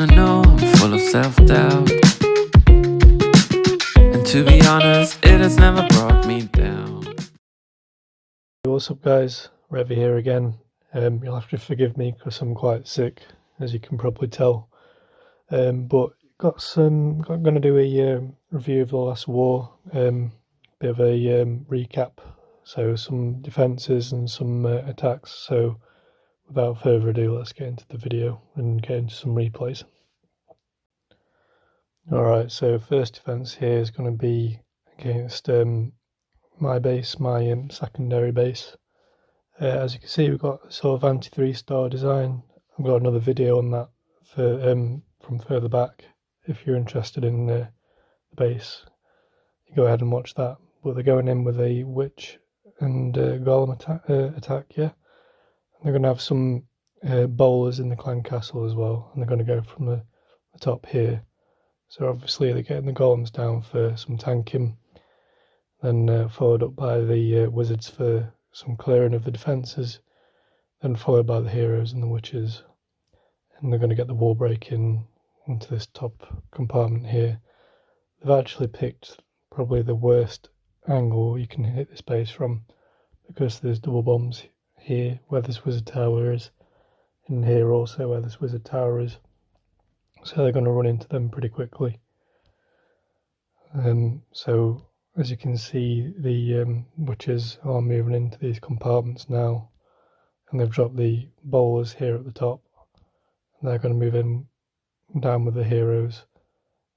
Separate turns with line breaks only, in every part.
wanna know, I'm full of self-doubt. And to be honest, it has never brought me down.
What's up guys, Revy here again. You'll have to forgive me because I'm quite sick, as you can probably tell. But going to do a review of the last war, bit of a recap, so some defences and some attacks. So without further ado, let's get into the video and get into some replays. Alright, so first defence here is going to be against my base, my secondary base. As you can see, we've got sort of anti 3-star design. I've got another video on that for from further back. If you're interested in the base, you go ahead and watch that. But they're going in with a witch and golem attack, yeah. And they're going to have some bowlers in the clan castle as well, and they're going to go from the top here. So obviously they're getting the golems down for some tanking, then followed up by the wizards for some clearing of the defences, then followed by the heroes and the witches. And they're going to get the wall breaking into this top compartment here. They've actually picked probably the worst angle you can hit this base from, because there's double bombs here where this wizard tower is, and here also where this wizard tower is. So they're going to run into them pretty quickly. So as you can see, the witches are moving into these compartments now, and they've dropped the bowlers here at the top, and they're going to move in down with the heroes.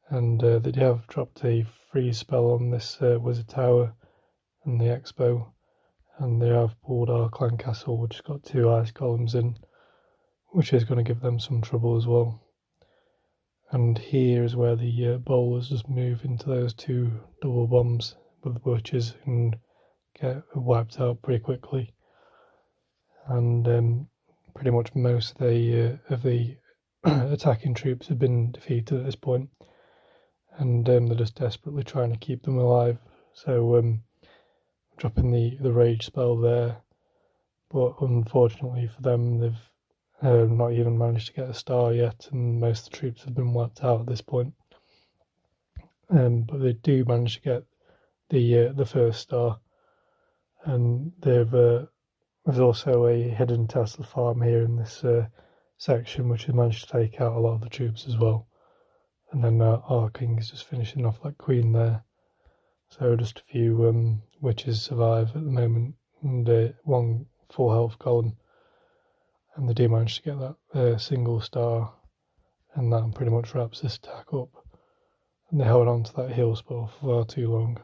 And they have dropped a freeze spell on this wizard tower and the expo, and they have pulled our clan castle, which has got 2 ice columns in, which is going to give them some trouble as well. And here is where the bowlers just move into those 2 double bombs with the witches and get wiped out pretty quickly. And pretty much most of the attacking troops have been defeated at this point, and they're just desperately trying to keep them alive. So dropping the rage spell there, but unfortunately for them, they've not even managed to get a star yet, and most of the troops have been wiped out at this point. But they do manage to get the first star, and there's also a hidden Tesla farm here in this section, which has managed to take out a lot of the troops as well. And then our king is just finishing off that queen there. So just a few witches survive at the moment, and 1 full health golem. And they do manage to get that single star, and that pretty much wraps this attack up. And they held on to that heal spell for far too long.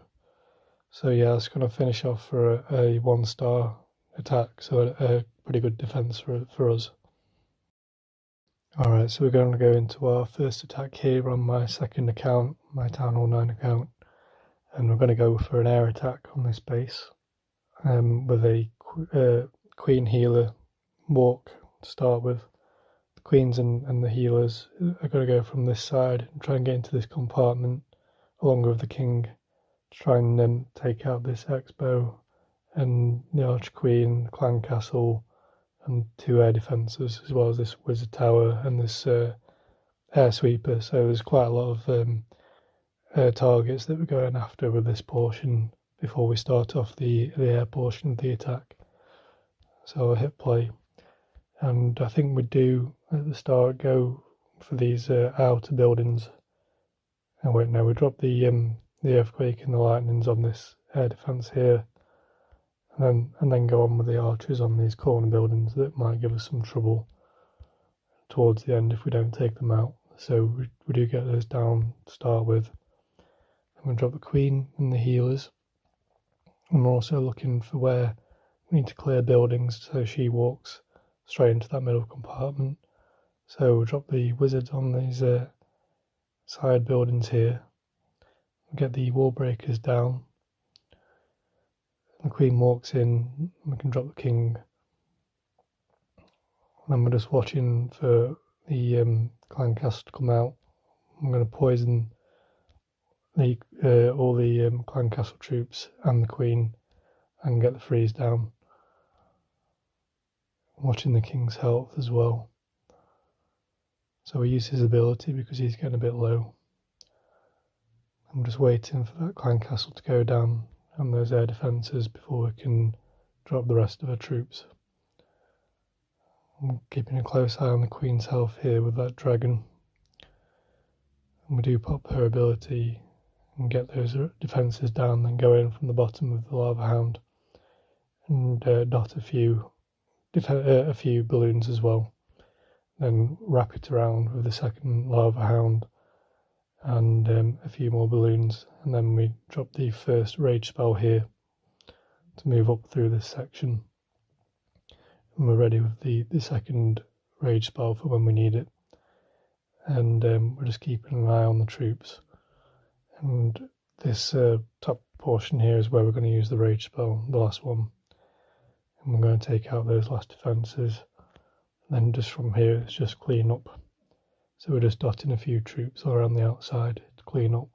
So yeah, it's going to finish off for a 1-star attack, so a pretty good defense for us. Alright, so we're going to go into our first attack here on my second account, my Town Hall 9 account. And we're going to go for an air attack on this base, with a queen healer walk to start with. The queens and the healers are going to go from this side and try and get into this compartment along with the king to try and take out this expo and the arch queen, the clan castle, and 2 air defences, as well as this wizard tower and this air sweeper. So there's quite a lot of targets that we're going after with this portion before we start off the air portion of the attack. So I'll hit play. And I think we do at the start go for these outer buildings. Oh wait, no, we drop the earthquake and the lightnings on this air defense here, and then go on with the archers on these corner buildings that might give us some trouble towards the end if we don't take them out. So we do get those down to start with. I'm going to drop the queen and the healers, and we're also looking for where we need to clear buildings, so she walks straight into that middle compartment. So we'll drop the wizards on these side buildings here, get the wall breakers down. The queen walks in, we can drop the king. And then we're just watching for the clan castle to come out. I'm going to poison all the clan castle troops and the queen and get the freeze down. Watching the king's health as well. So we use his ability because he's getting a bit low. I'm just waiting for that clan castle to go down and those air defences before we can drop the rest of our troops. I'm keeping a close eye on the Queen's health here with that dragon. And we do pop her ability and get those defences down, then go in from the bottom of the Lava Hound and dot a few balloons as well. Then wrap it around with the second Lava Hound and a few more balloons, and then we drop the first rage spell here to move up through this section. And we're ready with the second rage spell for when we need it. And we're just keeping an eye on the troops. And this top portion here is where we're going to use the rage spell, the last one. And we're going to take out those last defences. And then just from here, it's just clean up. So we're just dotting a few troops all around the outside to clean up.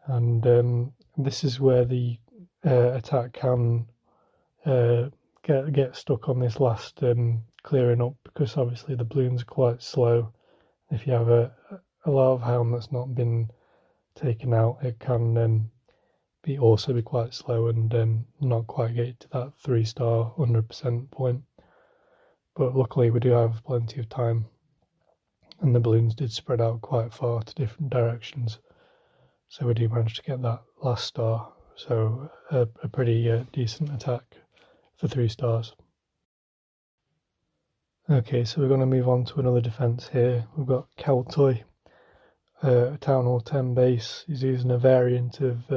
And this is where the attack can get stuck on this last clearing up, because obviously the balloons are quite slow. If you have a Lava Hound that's not been taken out, it can also be quite slow and not quite get to that 3-star 100% point. But luckily we do have plenty of time, and the balloons did spread out quite far to different directions, so we do manage to get that last star. So a pretty decent attack for 3 stars. Okay, so we're going to move on to another defense here. We've got Keltoy, a Town Hall 10 base. He's using a variant of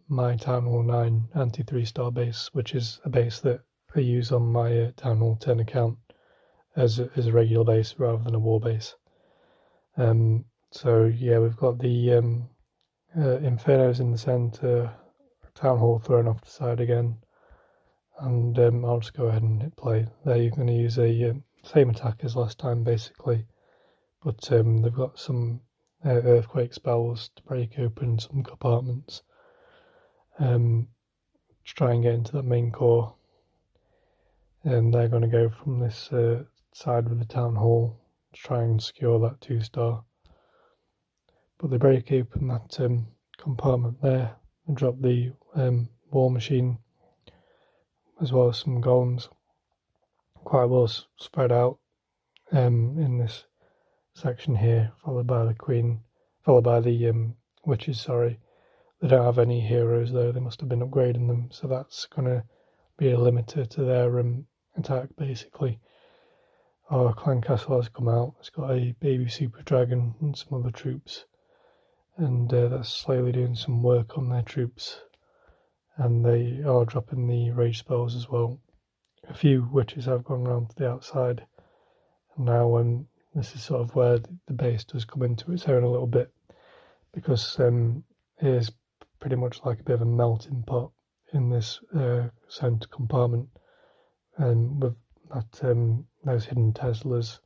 my Town Hall 9 anti 3-star base, which is a base that I use on my Town Hall 10 account as a regular base rather than a war base. So yeah, we've got the Infernos in the centre, Town Hall thrown off the side again, and I'll just go ahead and hit play. There you're going to use a same attack as last time basically, but they've got some earthquake spells to break open some compartments to try and get into that main core, and they're going to go from this side with the Town Hall to try and secure that 2-star. But they break open that compartment there and drop the war machine as well as some golems, quite well spread out in this section here, followed by the witches. Sorry, they don't have any heroes though. They must have been upgrading them, so that's going to be a limiter to their attack basically. Our clan castle has come out. It's got a baby super dragon and some other troops, and that's slowly doing some work on their troops, and they are dropping the rage spells as well. A few witches have gone around to the outside, and now this is sort of where the base does come into its own a little bit, because it is pretty much like a bit of a melting pot in this centre compartment, and with that those hidden Teslas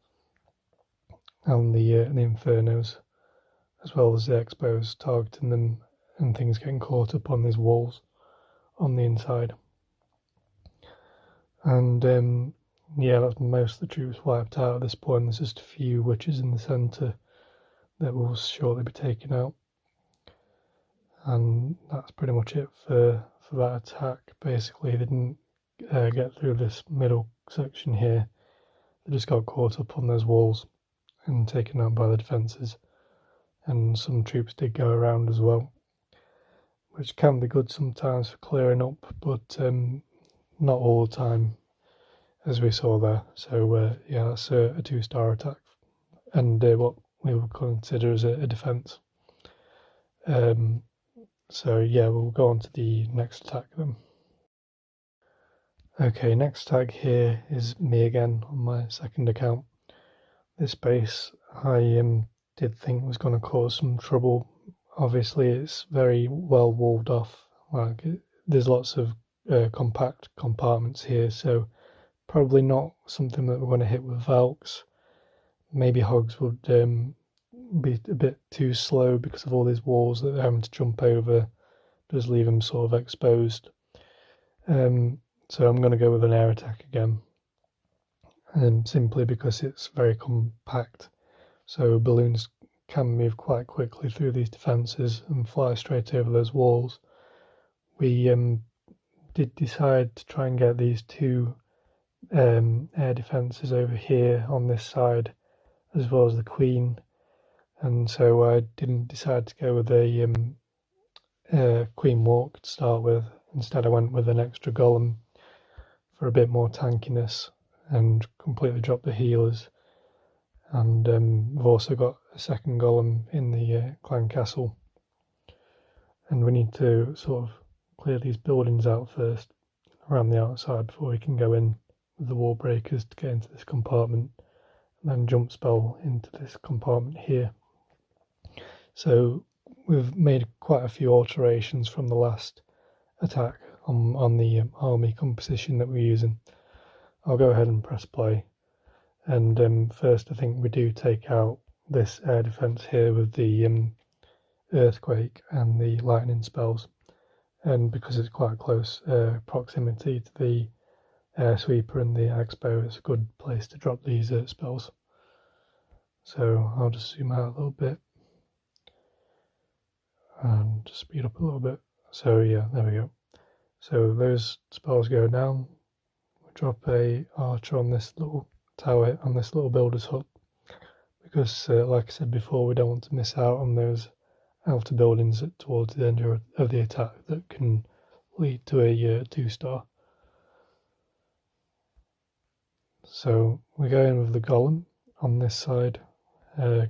and the Infernos, as well as the Expos targeting them and things getting caught up on these walls on the inside. And yeah, that's most of the troops wiped out at this point. There's just a few witches in the centre that will shortly be taken out, and that's pretty much it for that attack. Basically, they didn't get through this middle section here. They just got caught up on those walls and taken out by the defences, and some troops did go around as well, which can be good sometimes for clearing up, but not all the time, as we saw there. So yeah, that's a 2-star attack, and what we would consider as a defence. So yeah, we'll go on to the next attack then. Okay, next attack here is me again on my second account. This base I did think was going to cause some trouble. Obviously it's very well walled off, there's lots of compact compartments here, so probably not something that we're going to hit with Valks. Maybe Hogs would be a bit too slow because of all these walls that they're having to jump over, does leave them sort of exposed. So I'm going to go with an air attack again, simply because it's very compact. So balloons can move quite quickly through these defences and fly straight over those walls. We did decide to try and get these two air defences over here on this side, as well as the Queen, and so I didn't decide to go with a Queen Walk to start with. Instead I went with an extra golem for a bit more tankiness and completely dropped the healers. And we've also got a second golem in the clan castle, and we need to sort of clear these buildings out first around the outside before we can go in with the wall breakers to get into this compartment, and then jump spell into this compartment here. So we've made quite a few alterations from the last attack on the army composition that we're using. I'll go ahead and press play. And first I think we do take out this air defense here with the earthquake and the lightning spells, and because it's quite close proximity to the air sweeper and the expo, it's a good place to drop these spells. So I'll just zoom out a little bit and just speed up a little bit. So yeah, there we go. So those spells go down. We drop a archer on this little tower on this little builder's hut, because like I said before, we don't want to miss out on those outer buildings towards the end of the attack that can lead to a 2-star. So we go in with the golem on this side,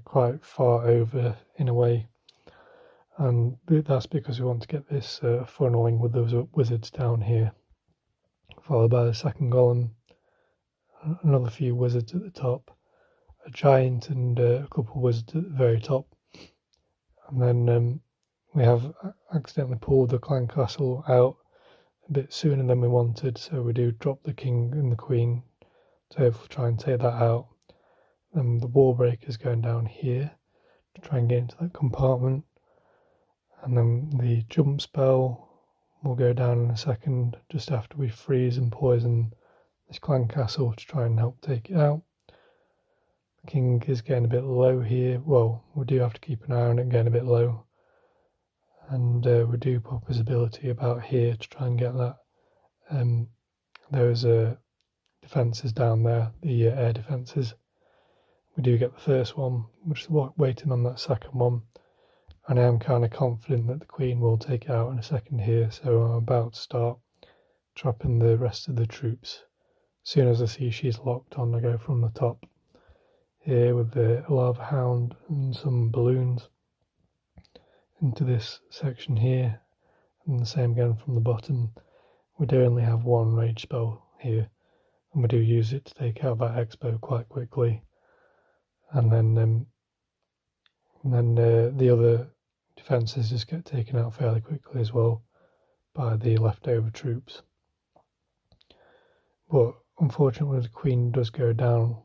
quite far over in a way, and that's because we want to get this funneling with those wizards down here, followed by the second golem, another few wizards at the top, a giant and a couple of wizards at the very top. And then we have accidentally pulled the clan castle out a bit sooner than we wanted, so we do drop the king and the queen to hopefully try and take that out. Then the wall breaker's going down here to try and get into that compartment, and then the jump spell will go down in a second just after we freeze and poison this clan castle to try and help take it out. The king is getting a bit low here. Well, we do have to keep an eye on it getting a bit low, and we do pop his ability about here to try and get that those defences down there, the air defences. We do get the first one. We're just waiting on that second one, and I am kind of confident that the queen will take it out in a second here, so I'm about to start trapping the rest of the troops. As soon as I see she's locked on, I go from the top here with the lava hound and some balloons into this section here, and the same again from the bottom. We do only have one rage spell here, and we do use it to take out that expo quite quickly, and then the other defences just get taken out fairly quickly as well by the leftover troops. But unfortunately the queen does go down,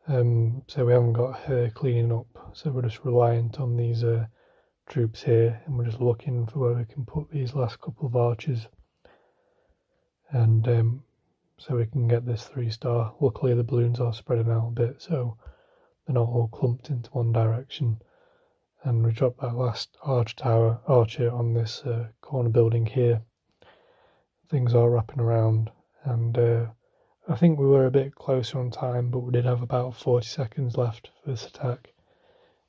so we haven't got her cleaning up, so we're just reliant on these troops here, and we're just looking for where we can put these last couple of archers, and so we can get this 3-star. Luckily the balloons are spreading out a bit, so they're not all clumped into one direction, and we drop that last archer on this corner building here. Things are wrapping around, and I think we were a bit closer on time, but we did have about 40 seconds left for this attack.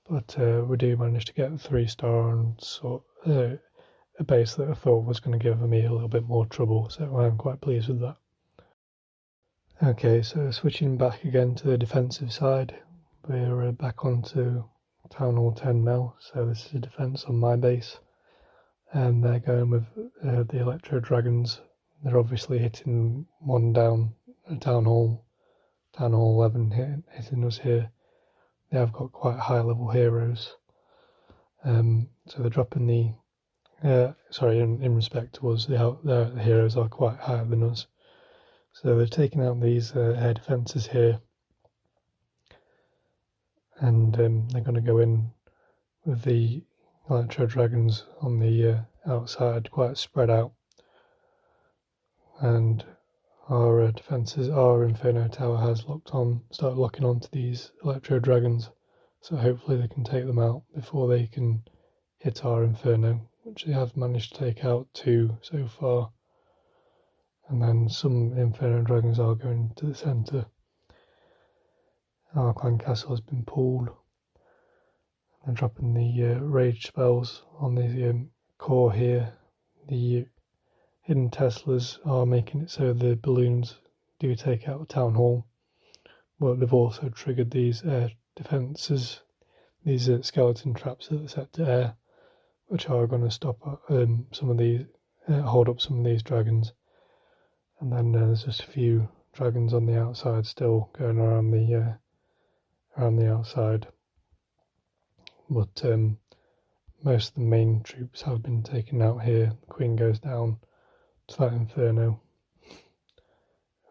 But we do manage to get a 3-star on a base that I thought was going to give me a little bit more trouble, so I'm quite pleased with that. Okay, so switching back again to the defensive side, we're back onto Town Hall 10 now, so this is a defence on my base, and they're going with the Electro Dragons. They're obviously hitting one down at Town Hall 11 hitting us here. They have got quite high level heroes, so they're dropping the in respect to us, the heroes are quite higher than us, so they're taking out these air defences here, and they're going to go in with the Electro Dragons on the outside, quite spread out, and our defences, our Inferno Tower has started locking onto these Electro Dragons, so hopefully they can take them out before they can hit our Inferno, which they have managed to take out 2 so far. And then some Inferno Dragons are going to the centre. Our Clan Castle has been pulled. And dropping the rage spells on the core here. The hidden Teslas are making it so the balloons do take out the town hall, but they've also triggered these air defences, these skeleton traps that are set to air, which are going to stop some of these, hold up some of these dragons. And then there's just a few dragons on the outside still going around the outside. But most of the main troops have been taken out here. The Queen goes down to that Inferno,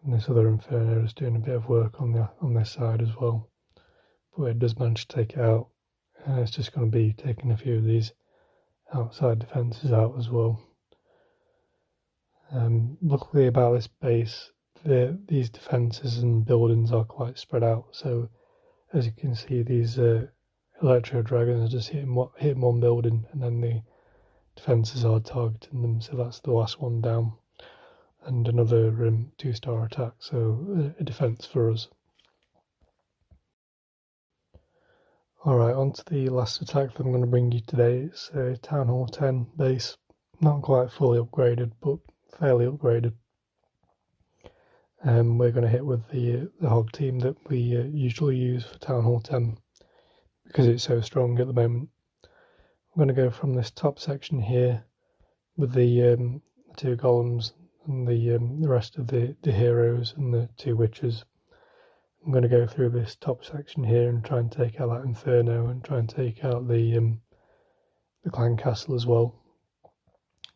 and this other Inferno is doing a bit of work on this side as well. But it does manage to take it out, and it's just going to be taking a few of these outside defences out as well. Luckily about this base, these defences and buildings are quite spread out, so as you can see, these Electro Dragons are just hitting one building, and then the defences are targeting them, so that's the last one down. And another 2-star attack, so a defence for us. Alright, on to the last attack that I'm going to bring you today. It's a Town Hall 10 base, not quite fully upgraded, but fairly upgraded. We're going to hit with the hog team that we usually use for Town Hall 10, because it's so strong at the moment. I'm going to go from this top section here with the 2 golems and the rest of the heroes and the 2 witches. I'm going to go through this top section here and try and take out that Inferno and try and take out the Clan Castle as well.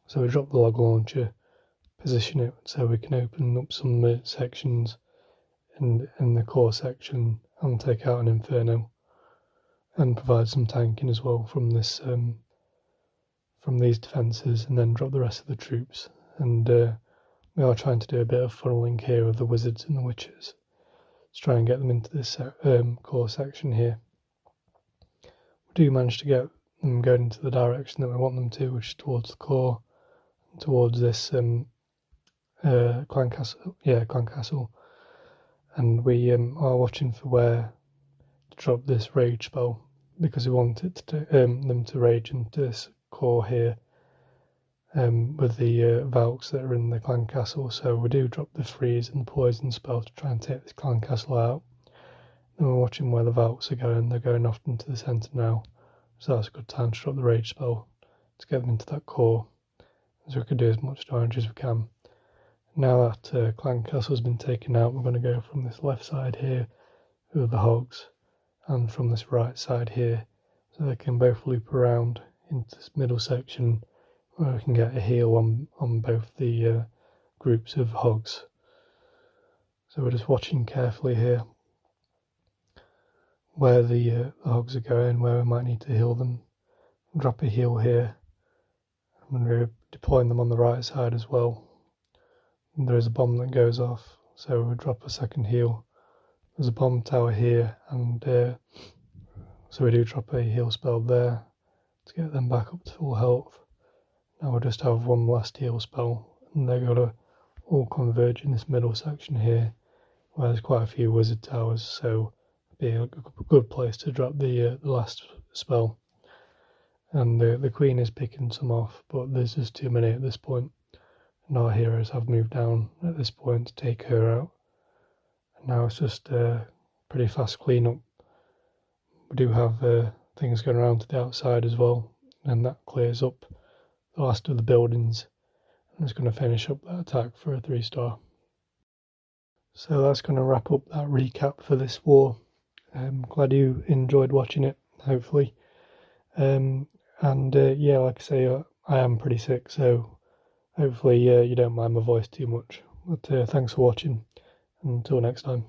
So we drop the log launcher, position it so we can open up some sections in the core section and take out an Inferno, and provide some tanking as well from this from these defences, and then drop the rest of the troops. And we are trying to do a bit of funneling here of the wizards and the witches to try and get them into this core section here. We do manage to get them going into the direction that we want them to, which is towards the core, and towards this Clan Castle. And we are watching for where to drop this rage spell, because we want it to them to rage into this core here with the Valks that are in the Clan Castle. So we do drop the freeze and the poison spell to try and take this Clan Castle out. Then we're watching where the Valks are going. They're going off into the centre now, so that's a good time to drop the rage spell to get them into that core, so we can do as much damage as we can. Now that Clan Castle has been taken out, we're going to go from this left side here with the hogs, and from this right side here, so they can both loop around into this middle section where we can get a heal on both the groups of hogs. So we're just watching carefully here where the hogs are going, where we might need to heal them. Drop a heal here, and we're deploying them on the right side as well. And there is a bomb that goes off, so we'll drop a second heal. There's a bomb tower here, and so we do drop a heal spell there to get them back up to full health. Now we'll just have one last heal spell, and they're going to all converge in this middle section here, where there's quite a few wizard towers, so it'll be a good place to drop the last spell. And the Queen is picking some off, but there's just too many at this point, and our heroes have moved down at this point to take her out. Now it's just a pretty fast cleanup. We do have things going around to the outside as well, and that clears up the last of the buildings, and it's going to finish up that attack for a 3-star. So that's going to wrap up that recap for this war. I'm glad you enjoyed watching it, hopefully. Yeah, like I say, I am pretty sick, so hopefully you don't mind my voice too much. But thanks for watching. Until next time.